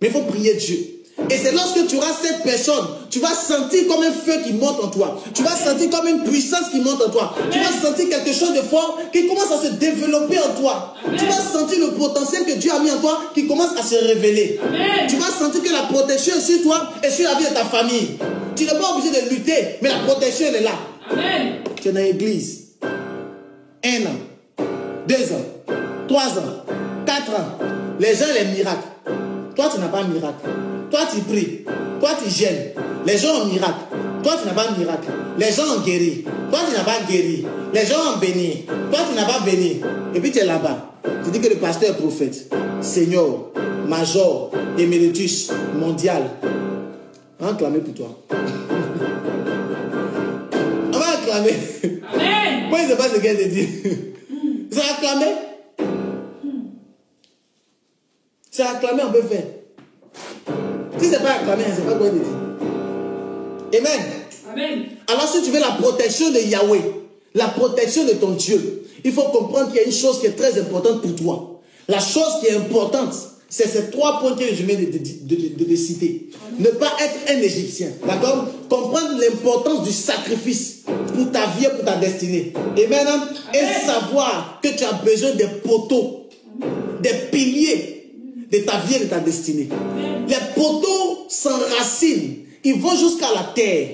Mais il faut prier Dieu. Et c'est lorsque tu auras cette personne, tu vas sentir comme un feu qui monte en toi. Tu vas sentir comme une puissance qui monte en toi. Tu vas sentir quelque chose de fort qui commence à se développer en toi. Tu vas sentir le potentiel que Dieu a mis en toi qui commence à se révéler. Tu vas sentir que la protection est sur toi et sur la vie de ta famille. Tu n'es pas obligé de lutter, mais la protection elle est là. Amen. Tu es dans l'église. 1 an, 2 ans, 3 ans, 4 ans. Les gens, les miracles. Toi, tu n'as pas un miracle. Toi, tu pries. Toi, tu gênes. Les gens ont un miracle. Toi, tu n'as pas un miracle. Les gens ont guéri. Toi, tu n'as pas guéri. Les gens ont béni. Toi, tu n'as pas béni. Et puis, tu es là-bas. Tu dis que le pasteur est prophète. Seigneur, Major, Emeritus, mondial. On va acclamer pour toi. On va acclamer. Amen. Moi, je ne sais pas ce qu'elle te dit. C'est acclamer. C'est acclamer, on peut faire. Si ce n'est pas acclamer, c'est pas quoi il dit. Amen. Amen. Alors si tu veux la protection de Yahweh, la protection de ton Dieu, il faut comprendre qu'il y a une chose qui est très importante pour toi. La chose qui est importante, c'est ces 3 points que je viens de citer. Ne pas être un Égyptien, d'accord? Comprendre l'importance du sacrifice pour ta vie et pour ta destinée. Amen. Et savoir que tu as besoin des poteaux, des piliers de ta vie et de ta destinée. Les poteaux s'enracinent, ils vont jusqu'à la terre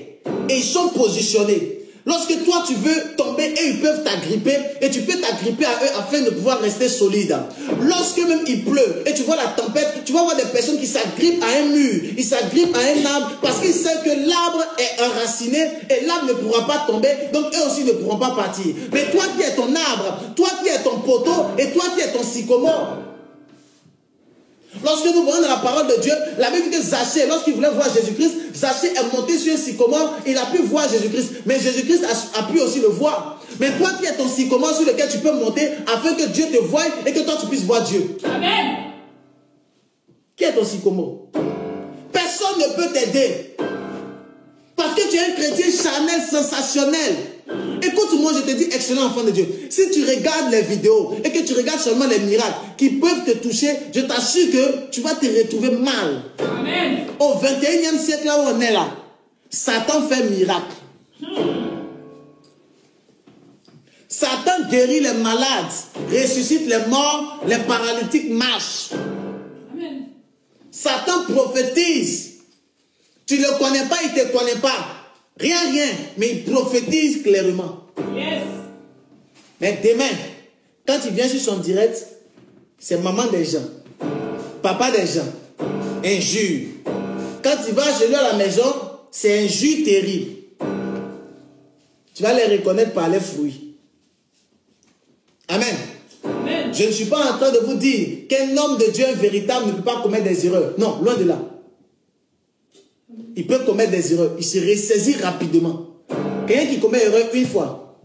et ils sont positionnés. Lorsque toi tu veux tomber et ils peuvent t'agripper et tu peux t'agripper à eux afin de pouvoir rester solide. Lorsque même il pleut et tu vois la tempête, tu vas voir des personnes qui s'agrippent à un mur, ils s'agrippent à un arbre parce qu'ils savent que l'arbre est enraciné et l'arbre ne pourra pas tomber, donc eux aussi ne pourront pas partir. Mais toi qui es ton arbre, toi qui es ton poteau et toi qui es ton sycomore. Lorsque nous voyons dans la parole de Dieu, la Bible dit que Zachée, lorsqu'il voulait voir Jésus-Christ, Zachée est monté sur un sycomore, il a pu voir Jésus-Christ. Mais Jésus-Christ a pu aussi le voir. Mais toi qui es ton sycomore sur lequel tu peux monter afin que Dieu te voie et que toi tu puisses voir Dieu. Amen. Qui est ton sycomore? Personne ne peut t'aider. Parce que tu es un chrétien charnel, sensationnel. Écoute-moi, je te dis, excellent enfant de Dieu. Si tu regardes les vidéos et que tu regardes seulement les miracles qui peuvent te toucher, je t'assure que tu vas te retrouver mal. Amen. Au 21e siècle, là où on est là, Satan fait miracle. Satan guérit les malades, ressuscite les morts, les paralytiques marchent. Amen. Satan prophétise. Tu ne le connais pas, il ne te connaît pas. Rien, mais il prophétise clairement. Yes. Mais demain, quand il vient sur son direct, c'est maman des gens, papa des gens, injure. Quand il va chez lui à la maison, c'est injure terrible. Tu vas les reconnaître par les fruits. Amen. Amen. Je ne suis pas en train de vous dire qu'un homme de Dieu véritable ne peut pas commettre des erreurs. Non, loin de là. Il peut commettre des erreurs. Il se ressaisit rapidement. Quelqu'un qui commet erreur 1 fois,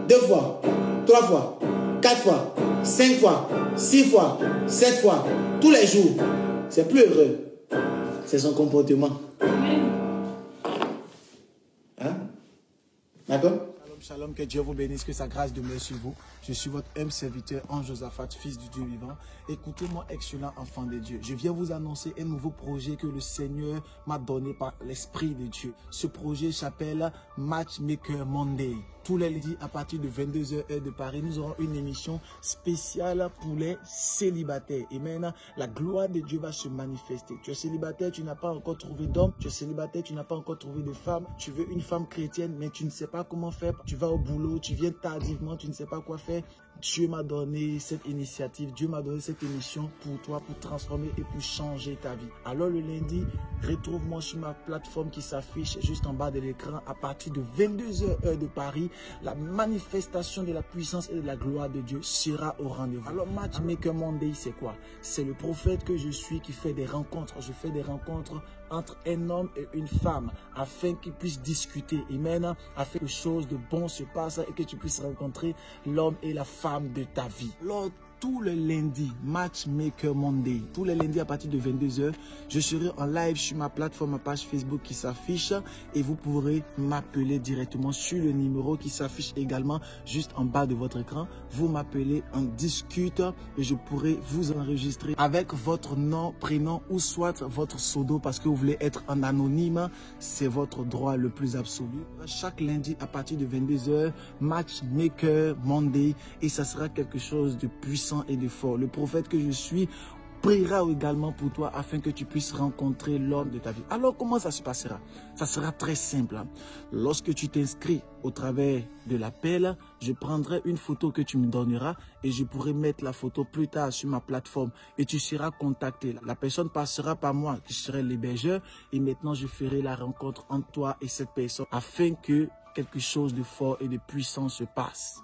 2 fois, 3 fois, 4 fois, 5 fois, 6 fois, 7 fois, tous les jours, c'est plus heureux. C'est son comportement. Hein? D'accord? Shalom, que Dieu vous bénisse, que sa grâce demeure sur vous. Je suis votre humble serviteur, Ange Josaphat, fils du Dieu vivant. Écoutez-moi, excellent enfant de Dieu. Je viens vous annoncer un nouveau projet que le Seigneur m'a donné par l'Esprit de Dieu. Ce projet s'appelle Matchmaker Monday. Tous les lundis, à partir de 22h heure de Paris, nous aurons une émission spéciale pour les célibataires. Et maintenant, la gloire de Dieu va se manifester. Tu es célibataire, tu n'as pas encore trouvé d'homme. Tu es célibataire, tu n'as pas encore trouvé de femme. Tu veux une femme chrétienne, mais tu ne sais pas comment faire. Tu vas au boulot, tu viens tardivement, tu ne sais pas quoi faire. Dieu m'a donné cette initiative, Dieu m'a donné cette émission pour toi, pour transformer et pour changer ta vie. Alors le lundi, retrouve-moi sur ma plateforme qui s'affiche juste en bas de l'écran à partir de 22h heure de Paris. La manifestation de la puissance et de la gloire de Dieu sera au rendez-vous. Alors Matchmaker Monday, c'est quoi? C'est le prophète que je suis qui fait des rencontres. Je fais des rencontres entre un homme et une femme afin qu'ils puissent discuter. Amen. Afin que chose de bon se passe et que tu puisses rencontrer l'homme et la femme de ta vie. Lors tous les lundis, Matchmaker Monday, tous les lundis à partir de 22h, je serai en live sur ma plateforme, ma page Facebook qui s'affiche et vous pourrez m'appeler directement sur le numéro qui s'affiche également juste en bas de votre écran. Vous m'appelez, on discute et je pourrai vous enregistrer avec votre nom, prénom ou soit votre pseudo parce que vous voulez être en anonyme. C'est votre droit le plus absolu. Chaque lundi à partir de 22h, Matchmaker Monday et ça sera quelque chose de puissant et de fort. Le prophète que je suis priera également pour toi afin que tu puisses rencontrer l'homme de ta vie. Alors comment ça se passera? Ça sera très simple. Lorsque tu t'inscris au travers de l'appel, je prendrai une photo que tu me donneras et je pourrai mettre la photo plus tard sur ma plateforme et tu seras contacté. La personne passera par moi qui serai l'hébergeur et maintenant je ferai la rencontre entre toi et cette personne afin que quelque chose de fort et de puissant se passe.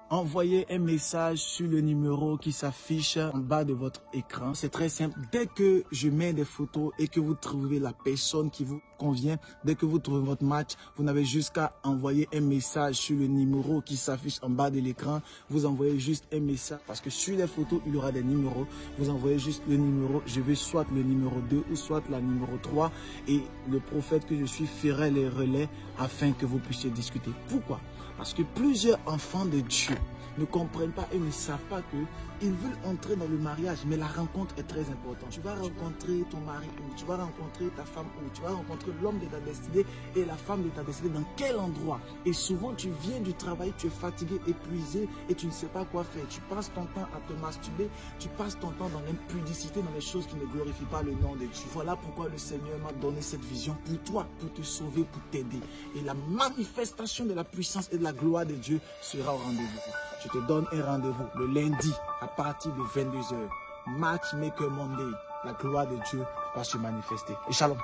Envoyez un message sur le numéro qui s'affiche en bas de votre écran. C'est très simple. Dès que je mets des photos et que vous trouvez la personne qui vous convient, dès que vous trouvez votre match, vous n'avez juste qu'à envoyer un message sur le numéro qui s'affiche en bas de l'écran. Vous envoyez juste un message parce que sur les photos, il y aura des numéros. Vous envoyez juste le numéro. Je veux soit le numéro 2 ou soit la numéro 3 et le prophète que je suis fera les relais afin que vous puissiez discuter. Pourquoi? Parce que plusieurs enfants de Dieu ne comprennent pas et ne savent pas qu'ils veulent entrer dans le mariage, mais la rencontre est très importante. Tu vas rencontrer ton mari où, tu vas rencontrer ta femme où, tu vas rencontrer l'homme de ta destinée et la femme de ta destinée dans quel endroit. Et souvent tu viens du travail, tu es fatigué, épuisé et tu ne sais pas quoi faire. Tu passes ton temps à te masturber, tu passes ton temps dans l'impudicité, dans les choses qui ne glorifient pas le nom de Dieu. Voilà pourquoi le Seigneur m'a donné cette vision pour toi, pour te sauver, pour t'aider. Et la manifestation de la puissance et de la gloire de Dieu sera au rendez-vous. Je te donne un rendez-vous le lundi à partir de 22h. Matchmaker Monday. La gloire de Dieu va se manifester. Et shalom.